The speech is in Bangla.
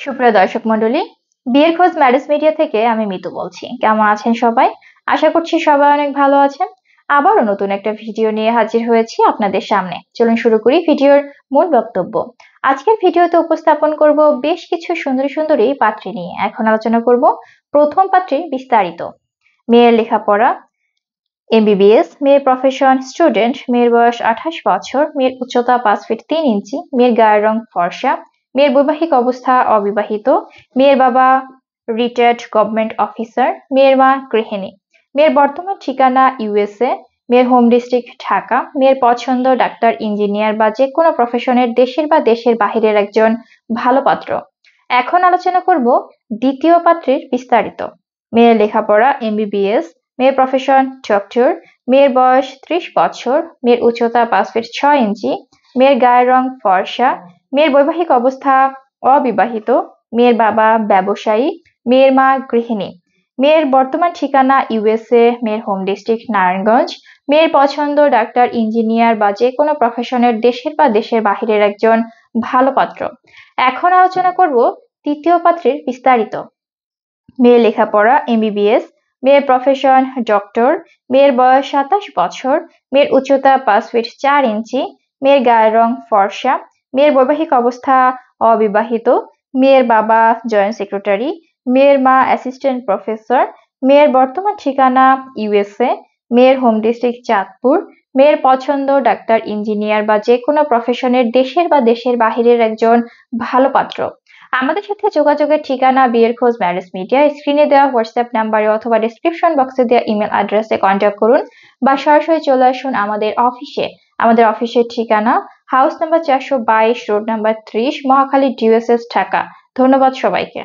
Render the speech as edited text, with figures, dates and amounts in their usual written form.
সুপ্রিয় দর্শক মণ্ডলী, বিয়ের খোঁজ ম্যারেজ মিডিয়া থেকে আমি মিতু বলছি। কেমন আছেন সবাই? আশা করছি সবাই অনেক ভালো আছেন। আবারও নতুন একটা ভিডিও নিয়ে হাজির হয়েছি আপনাদের সামনে। চলুন শুরু করি ভিডিওর মূল বক্তব্য। আজকের ভিডিওতে উপস্থাপন করব বেশ কিছু সুন্দরী সুন্দরী পাত্রী নিয়ে। এখন আলোচনা করব প্রথম পাত্রীর বিস্তারিত। মেয়ের লেখাপড়া এমবিবিএস, মেয়ের প্রফেশন স্টুডেন্ট, মেয়ের বয়স 28 বছর, মেয়ের উচ্চতা 5 ফিট 3 ইঞ্চি, মেয়ের গায়ের রং ফর্সা, মেয়ের বৈবাহিক অবস্থা অবিবাহিত, মেয়ের বাবা রিটায়ার্ড গভর্নমেন্ট অফিসার, মেয়ের মা গৃহিণী, মেয়ের বর্তমান ঠিকানা ইউএসএ, মেয়ের হোম ডিস্ট্রিক্ট ঢাকা, মেয়ের পছন্দ ডাক্তার, ইঞ্জিনিয়ার বা যে কোনো প্রফেশনের দেশের বা দেশের বাহিরের একজন ভালো পাত্র। এখন আলোচনা করব দ্বিতীয় পাত্রীর বিস্তারিত। মেয়ের লেখাপড়া এমবিবিএস, মেয়ের প্রফেশন ডক্টর, মেয়ের বয়স 30 বছর, মেয়ের উচ্চতা 5 ফিট 6 ইঞ্চি, মেয়ের গায়ের রং ফর্সা, মেয়ের বৈবাহিক অবস্থা অবিবাহিত, মেয়ের বাবা ব্যবসায়ী, মেয়ের মা গৃহিণী, মেয়ের বর্তমান ঠিকানা ইউএসএ, মেয়ের হোম ডিস্ট্রিক্ট নারায়ণগঞ্জ, মেয়ের পছন্দ ডাক্তার, ইঞ্জিনিয়ার বা যে কোনো প্রফেশনের দেশের বা দেশের বাহিরের একজন ভালো পাত্র। এখন আলোচনা করব তৃতীয় পাত্রের বিস্তারিত। মেয়ের লেখাপড়া এমবিবিএস, মেয়ের প্রফেশন ডক্টর, মেয়ের বয়স 27 বছর, মেয়ের উচ্চতা 5 ফিট 4 ইঞ্চি, মেয়ের গায়ের রং ফর্সা, মেয়ের বৈবাহিক অবস্থা অবিবাহিত, মেয়ের বাবা জয়েন্ট সেক্রেটারি, মেয়ের মা অ্যাসিস্ট্যান্ট প্রফেসর, মেয়ের বর্তমান ঠিকানা ইউএসএ, মেয়ের হোম ডিস্ট্রিক্ট চাঁদপুর, মেয়ের পছন্দ ডাক্তার, ইঞ্জিনিয়ার বা যে কোনো প্রফেশনের দেশের বা দেশের বাহিরের একজন ভালো পাত্র। আমাদের সাথে যোগাযোগের ঠিকানা বিয়ের খোঁজ ম্যারেজ মিডিয়া, স্ক্রিনে দেওয়া হোয়াটসঅ্যাপ নাম্বারে অথবা ডেসক্রিপশন বক্সে দেওয়া ইমেল অ্যাড্রেসে কন্ট্যাক্ট করুন বা সরাসরি চলে আসুন আমাদের অফিসে। আমাদের অফিসের ঠিকানা house number 422, road number 30, Mohakhali, ডিওএসএস, Dhaka. ধন্যবাদ সবাইকে।